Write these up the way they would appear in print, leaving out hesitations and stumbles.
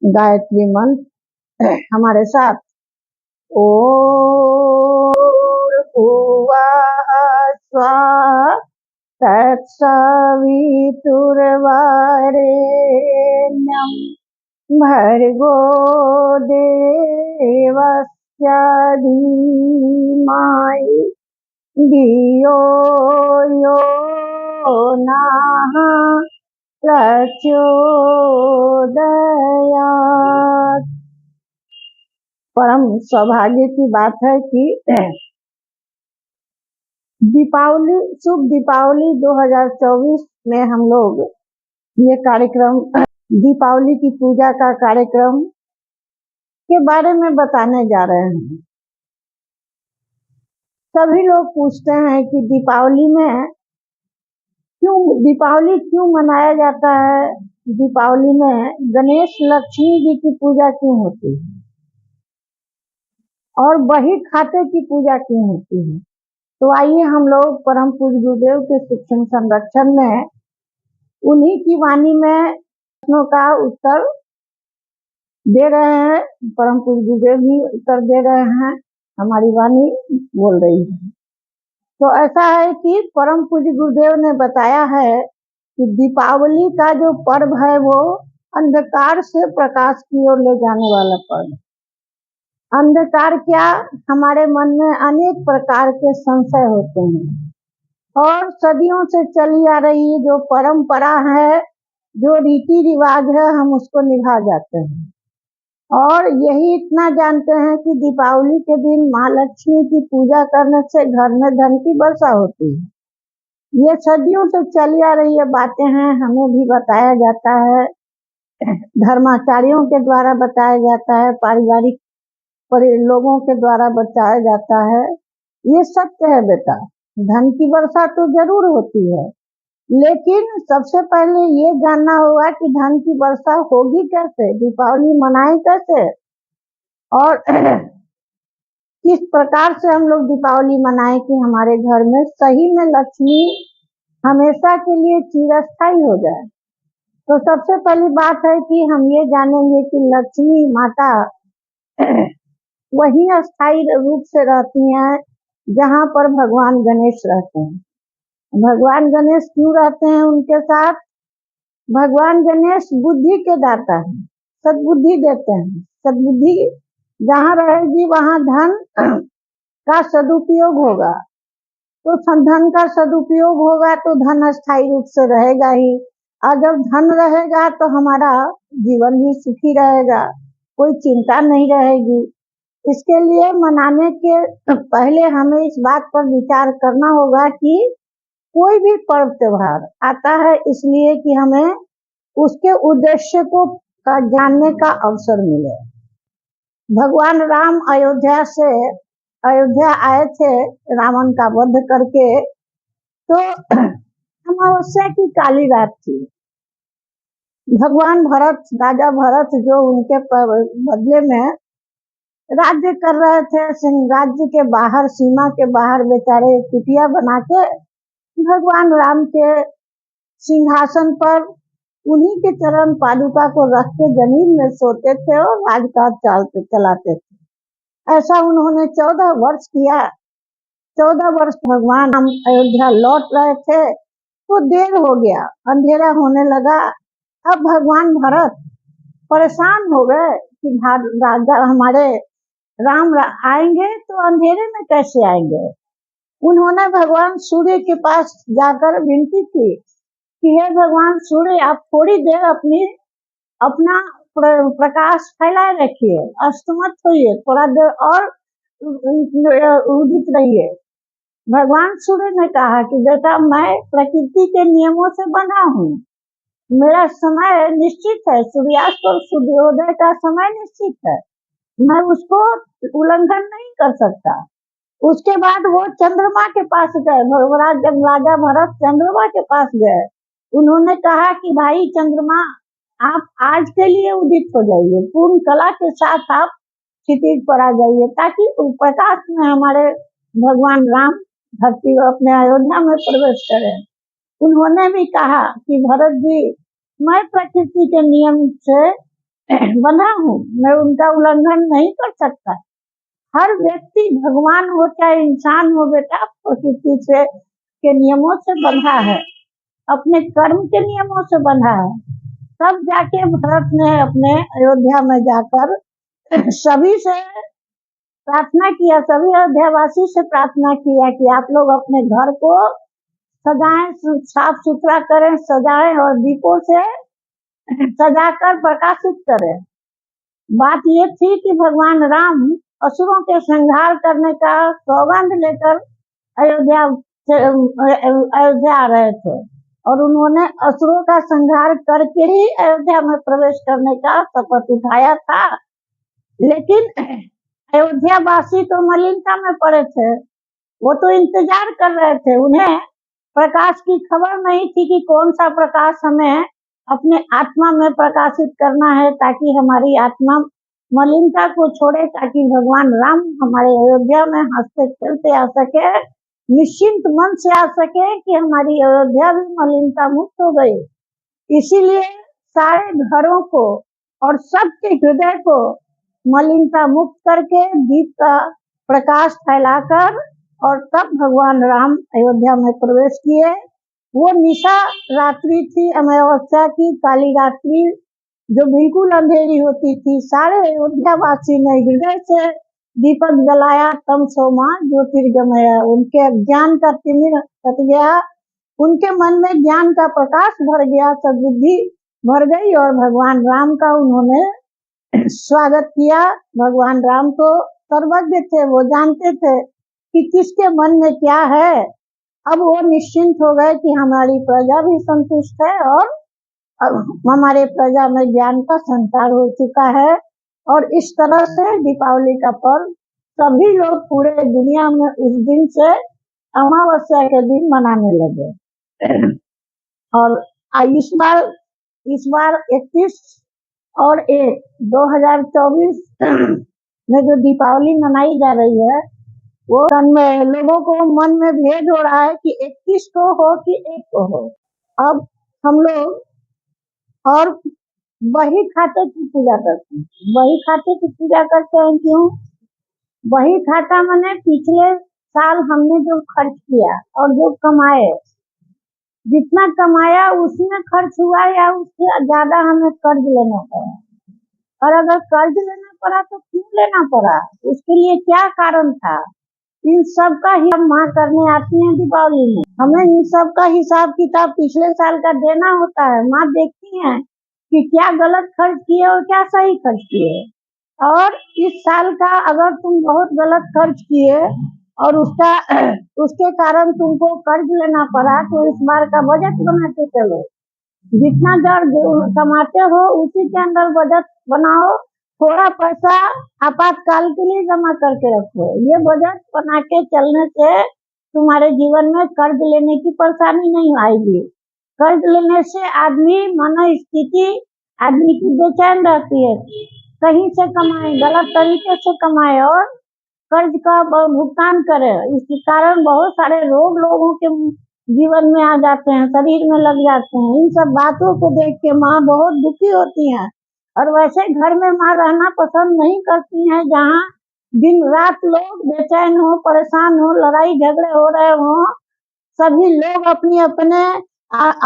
गायत्री मंत्र हमारे साथ। ओम भुवः स्वः तत्सवितुर्वरेण्यं भर्गो देवस्य धीमहि धियो यो नः प्रचोदयात्। परम सौभाग्य की बात है कि दीपावली, शुभ दीपावली 2024 में हम लोग ये कार्यक्रम, दीपावली की पूजा का कार्यक्रम के बारे में बताने जा रहे हैं। सभी लोग पूछते हैं कि दीपावली क्यों मनाया जाता है, दीपावली में गणेश लक्ष्मी जी की पूजा क्यों होती है और बही खाते की पूजा क्यों होती है। तो आइए हम लोग परम पूज्य गुरुदेव के सूक्ष्म संरक्षण में उन्हीं की वाणी में प्रश्नों का उत्तर दे रहे हैं। परम पूज्य गुरुदेव भी उत्तर दे रहे हैं, हमारी वाणी बोल रही है। तो ऐसा है कि परम पूज्य गुरुदेव ने बताया है कि दीपावली का जो पर्व है वो अंधकार से प्रकाश की ओर ले जाने वाला पर्व। अंधकार क्या, हमारे मन में अनेक प्रकार के संशय होते हैं और सदियों से चली आ रही जो परंपरा है, जो रीति रिवाज है, हम उसको निभा जाते हैं और यही इतना जानते हैं कि दीपावली के दिन माँ लक्ष्मी की पूजा करने से घर में धन की वर्षा होती है। ये सदियों से चली आ रही ये बातें हैं, हमें भी बताया जाता है, धर्माचार्यों के द्वारा बताया जाता है, पारिवारिक लोगों के द्वारा बताया जाता है। ये सत्य है बेटा, धन की वर्षा तो जरूर होती है, लेकिन सबसे पहले ये जानना होगा कि धन की वर्षा होगी कैसे, दीपावली मनाए कैसे और किस प्रकार से हम लोग दीपावली मनाए कि हमारे घर में सही में लक्ष्मी हमेशा के लिए चिरस्थायी हो जाए। तो सबसे पहली बात है कि हम ये जानेंगे कि लक्ष्मी माता वही अस्थायी रूप से रहती हैं जहाँ पर भगवान गणेश रहते हैं। भगवान गणेश क्यों रहते हैं उनके साथ? भगवान गणेश बुद्धि के दाता हैं, सद्बुद्धि देते हैं। सद्बुद्धि जहाँ रहेगी वहाँ धन का सदुपयोग होगा, तो धन का सदुपयोग होगा तो धन अस्थायी रूप से रहेगा ही, और जब धन रहेगा तो हमारा जीवन भी सुखी रहेगा, कोई चिंता नहीं रहेगी। इसके लिए मनाने के पहले हमें इस बात पर विचार करना होगा कि कोई भी पर्व त्योहार आता है इसलिए कि हमें उसके उद्देश्य को जानने का अवसर मिले। भगवान राम अयोध्या आए थे रावण का वध करके, तो अमावस्या की काली रात थी। भगवान भरत, राजा भरत जो उनके बदले में राज्य कर रहे थे, राज्य के बाहर, सीमा के बाहर बेचारे कुटिया बना के भगवान राम के सिंहासन पर उन्हीं के चरण पादुका को रख के जमीन में सोते थे और राजकाज चलाते थे। ऐसा उन्होंने 14 वर्ष किया। 14 वर्ष भगवान हम अयोध्या लौट रहे थे तो देर हो गया, अंधेरा होने लगा। अब भगवान भरत परेशान हो गए कि राजा हमारे राम आएंगे तो अंधेरे में कैसे आएंगे। उन्होंने भगवान सूर्य के पास जाकर विनती की कि हे भगवान सूर्य, आप थोड़ी देर अपना प्रकाश फैलाए रखिए, अस्त मत होइए, थोड़ा देर और उदित रहिए। भगवान सूर्य ने कहा कि बेटा, मैं प्रकृति के नियमों से बना हूँ, मेरा समय निश्चित है, सूर्यास्त और सूर्योदय का समय निश्चित है, मैं उसको उल्लंघन नहीं कर सकता। उसके बाद वो चंद्रमा के पास गए। जब राजा भरत चंद्रमा के पास गए, उन्होंने कहा कि भाई चंद्रमा, आप आज के लिए उदित हो जाइए, पूर्ण कला के साथ आप क्षितिज पर आ जाइए, ताकि प्रकाश में हमारे भगवान राम धरती अपने अयोध्या में प्रवेश करें। उन्होंने भी कहा कि भरत जी, मैं प्रकृति के नियम से बंधा हूँ, मैं उनका उल्लंघन नहीं कर सकता। हर व्यक्ति भगवान हो चाहे इंसान हो बेटा, प्रकृति से के नियमों से बंधा है, अपने कर्म के नियमों से बंधा है। तब जाके भरत ने अपने अयोध्या में जाकर सभी से प्रार्थना किया, सभी अयोध्यावासी से प्रार्थना किया कि आप लोग अपने घर को सजाएं, साफ सुथरा करें, सजाएं और दीपों से सजाकर प्रकाशित करें। बात ये थी कि भगवान राम असुरों के संहार करने का सौगंध लेकर अयोध्या आ रहे थे और उन्होंने असुरों का संहार करके ही अयोध्या में प्रवेश करने का शपथ उठाया था। लेकिन अयोध्या वासी तो मलिनता में पड़े थे, वो तो इंतजार कर रहे थे, उन्हें प्रकाश की खबर नहीं थी कि कौन सा प्रकाश हमें अपने आत्मा में प्रकाशित करना है ताकि हमारी आत्मा मलिनता को छोड़े, ताकि भगवान राम हमारे अयोध्या में हंसते खेलते आ सके, निश्चिंत मन से आ सके कि हमारी अयोध्या भी मलिनता मुक्त हो गई। इसीलिए सारे घरों को और सबके हृदय को मलिनता मुक्त करके दीप का प्रकाश फैलाकर और तब भगवान राम अयोध्या में प्रवेश किए। वो निशा रात्रि थी, अमावस्या की काली रात्रि, जो बिल्कुल अंधेरी होती थी। सारे अयोध्यावासी ने हृदय से दीपक जलाया, तम सोमा ज्योतिर्गमय, उनके ज्ञान का तिमिर कट गया, उनके मन में ज्ञान का प्रकाश भर गया, सद्बुद्धि भर गई और भगवान राम का उन्होंने स्वागत किया। भगवान राम तो सर्वज्ञ थे, वो जानते थे कि किसके मन में क्या है। अब वो निश्चिंत हो गए कि हमारी प्रजा भी संतुष्ट है और अब हमारे प्रजा में ज्ञान का संचार हो चुका है। और इस तरह से दीपावली का पर्व सभी लोग पूरे दुनिया में उस दिन से अमावस्या के दिन मनाने लगे। और इस बार 31 और 1 2024 में जो दीपावली मनाई जा रही है, वो में लोगों को मन में भेद हो रहा है कि 21 को हो कि 1 को हो। अब हम लोग और वही खाते की पूजा करते हैं। वही खाते की पूजा करते हैं क्यों? वही खाता मैंने पिछले साल हमने जो खर्च किया और जो कमाए, जितना कमाया उसमें खर्च हुआ या उससे ज्यादा हमें कर्ज लेना पड़ा। और अगर कर्ज लेना पड़ा तो क्यों लेना पड़ा, उसके लिए क्या कारण था? इन सब का ही हम माँ करने आती हैं दीपावली में। हमें इन सब का हिसाब किताब पिछले साल का देना होता है। माँ देखती हैं कि क्या गलत खर्च किए और क्या सही खर्च किए। और इस साल का अगर तुम बहुत गलत खर्च किए और उसके कारण तुमको कर्ज लेना पड़ा, तो इस बार का बजट बना के चलो। जितना कमाते हो उसी के अंदर बजट बनाओ। थोड़ा पैसा आपातकाल के लिए जमा करके रखो। ये बजट बना के चलने से तुम्हारे जीवन में कर्ज लेने की परेशानी नहीं आएगी। कर्ज लेने से आदमी मनोस्थिति आदमी की बेचैन रहती है। कहीं से कमाए, गलत तरीके से कमाए और कर्ज का भुगतान करे, इसके कारण बहुत सारे रोग लोगों के जीवन में आ जाते हैं, शरीर में लग जाते हैं। इन सब बातों को देख के माँ बहुत दुखी होती है। और वैसे घर में माँ रहना पसंद नहीं करती हैं जहाँ दिन रात लोग बेचैन हो, परेशान हो, लड़ाई झगड़े हो रहे हो, सभी लोग अपने अपने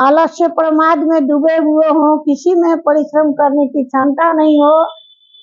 आलस्य प्रमाद में डूबे हुए हो, किसी में परिश्रम करने की क्षमता नहीं हो।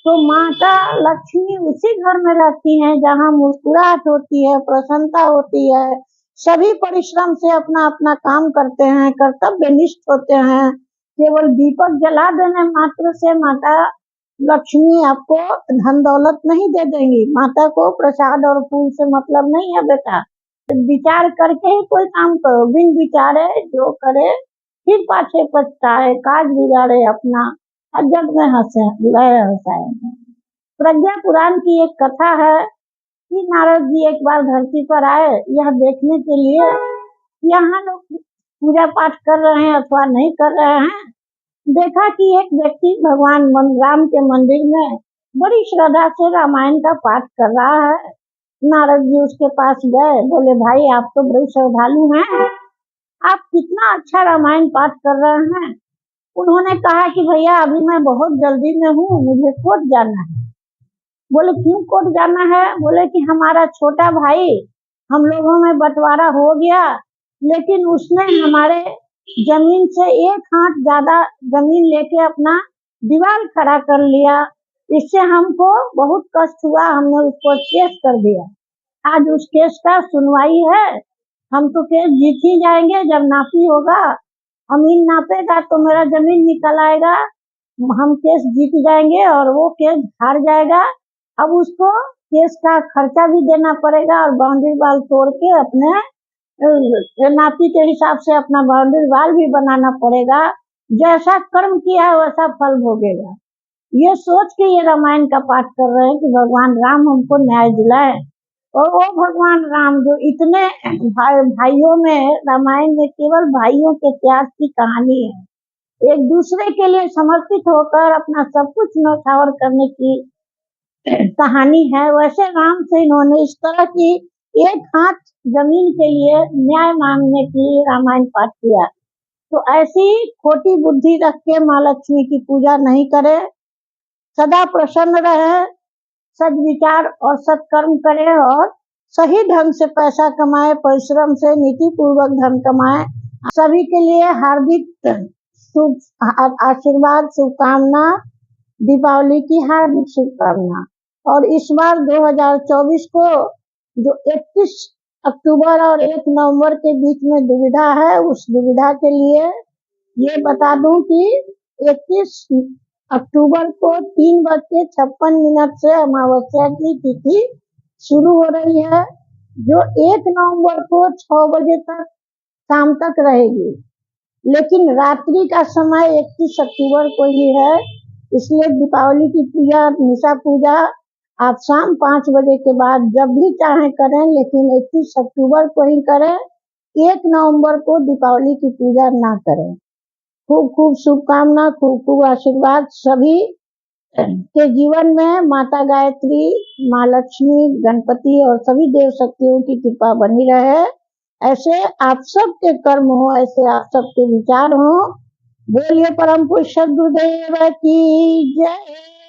तो माता लक्ष्मी उसी घर में रहती हैं जहाँ मुस्कुराहट होती है, प्रसन्नता होती है, सभी परिश्रम से अपना अपना काम करते हैं, कर्तव्यनिष्ठ होते हैं। केवल दीपक जला देने मात्र से माता लक्ष्मी आपको धन दौलत नहीं दे देंगी। माता को प्रसाद और फूल से मतलब नहीं है बेटा। विचार करके ही कोई काम करो, बिन विचारे जो करे फिर पाछे पछताए, काज बिगाड़े अपना और जग में हंसाए। प्रज्ञा पुराण की एक कथा है कि नारद जी एक बार धरती पर आए यह देखने के लिए यहाँ लोग पूजा पाठ कर रहे हैं अथवा नहीं कर रहे हैं। देखा कि एक व्यक्ति भगवान राम के मंदिर में बड़ी श्रद्धा से रामायण का पाठ कर रहा है। नारद जी उसके पास गए, बोले भाई आप तो बड़े श्रद्धालु हैं, आप कितना अच्छा रामायण पाठ कर रहे हैं, उन्होंने कहा कि भैया अभी मैं बहुत जल्दी में हूँ, मुझे कोर्ट जाना है। बोले क्यों कोर्ट जाना है? बोले कि हमारा छोटा भाई, हम लोगों में बंटवारा हो गया, लेकिन उसने हमारे जमीन से 1 हाथ ज्यादा जमीन लेके अपना दीवार खड़ा कर लिया। इससे हमको बहुत कष्ट हुआ, हमने उसको केस कर दिया। आज उस केस का सुनवाई है। हम तो केस जीत ही जाएंगे जब नापी होगा। अमीन नापेगा तो मेरा जमीन निकल आएगा, हम केस जीत जाएंगे और वो केस हार जाएगा। अब उसको केस का खर्चा भी देना पड़ेगा और बाउंड्री वाल तोड़ के अपने नापी के हिसाब से अपना बाउंड्री वाल भी बनाना पड़ेगा। जैसा कर्म किया है वैसा फल भोगेगा। ये सोच के ये रामायण का पाठ कर रहे हैं कि भगवान राम हमको न्याय दिलाए। और वो भगवान राम जो इतने भाइयों में, रामायण में केवल भाइयों के त्याग की कहानी है, एक दूसरे के लिए समर्पित होकर अपना सब कुछ न्यौछावर करने की कहानी है। वैसे राम से इन्होंने इस तरह की 1 हाथ जमीन के लिए न्याय मांगने की रामायण पाठ किया। तो ऐसी खोटी बुद्धि रख के माँ लक्ष्मी की पूजा नहीं करे, सदा प्रसन्न रहे, सद्विचार और सत्कर्म करे और सही ढंग से पैसा कमाए, परिश्रम से नीति पूर्वक धन कमाए। सभी के लिए हार्दिक आशीर्वाद, शुभकामना, दीपावली की हार्दिक शुभकामना। और इस बार 2024 को जो 31 अक्टूबर और 1 नवंबर के बीच में दुविधा है, उस दुविधा के लिए ये बता दूं कि 31 अक्टूबर को 3:56 से अमावस्या की तिथि शुरू हो रही है, जो 1 नवंबर को 6 बजे तक शाम तक रहेगी। लेकिन रात्रि का समय 31 अक्टूबर को ही है, इसलिए दीपावली की पूजा, निशा पूजा आप शाम 5 बजे के बाद जब भी चाहे करें, लेकिन 31 अक्टूबर को ही करें। 1 नवंबर को दीपावली की पूजा ना करें। खूब खूब शुभकामना, खूब खूब आशीर्वाद सभी के जीवन में। माता गायत्री, माँ लक्ष्मी, गणपति और सभी देव शक्तियों की कृपा बनी रहे। ऐसे आप सबके कर्म हो, ऐसे आप सबके विचार हो। बोलिए परम पूज्य सद्गुरुदेव की जय।